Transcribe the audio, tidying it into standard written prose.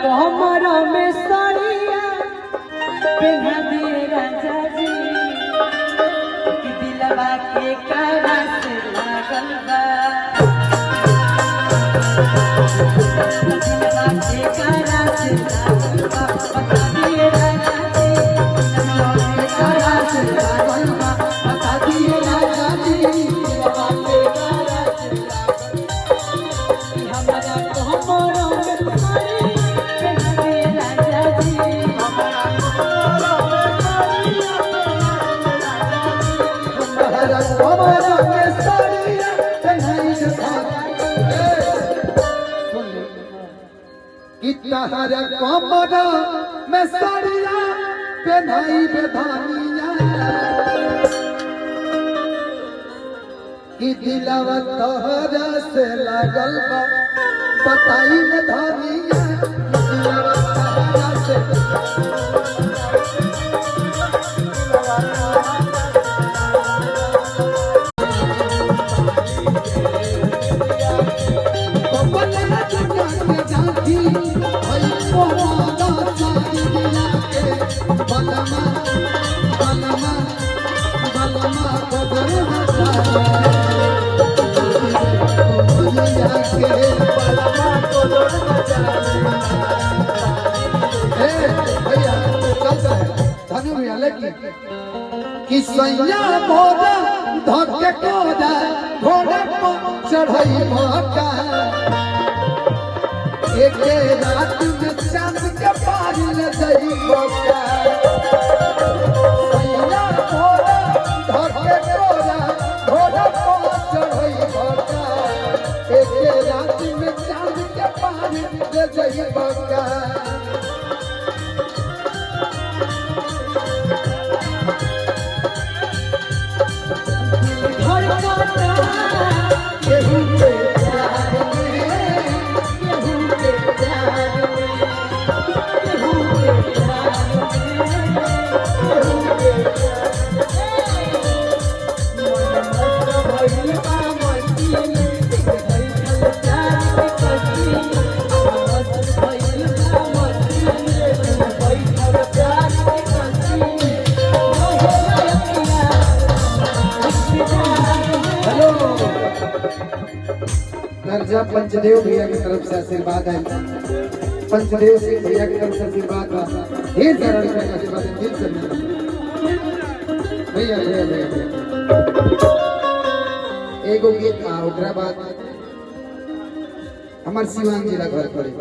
कोमरो में सड़िया पहना दिए राजा जी कि दिलवा के कारा से लागल बा दिलवा के कारा से लागल बा बता दिए राजा जी दिलवा के कारा से लागल बा बता दिए राजा जी दिलवा के कारा से लागल कि हमारा कोमरो में सड़िया हमारा कोमरो में सड़िया पहनाई बेधानिया कि दिलवा तोहरा से लागल बा बताई बेधानिया दिलवा तोहरा से कि सैया मोरा धके कोदा घोड़े पर चढ़ई मका एक रात में चांद के पार ले जई मका सैया मोरा धके कोदा घोड़े पर चढ़ई मका एक रात में चांद के पार ले जई मका पंचदेव भैया की तरफ से आशीर्वाद है। पंचदेव सिंह भैया की तरफ से आशीर्वाद का ढेर सारा रुपया का आशीर्वाद है। दिल से भैया भैया भैया एगो गीत ओकरा बाद हमार सिवान जिला घर पड़े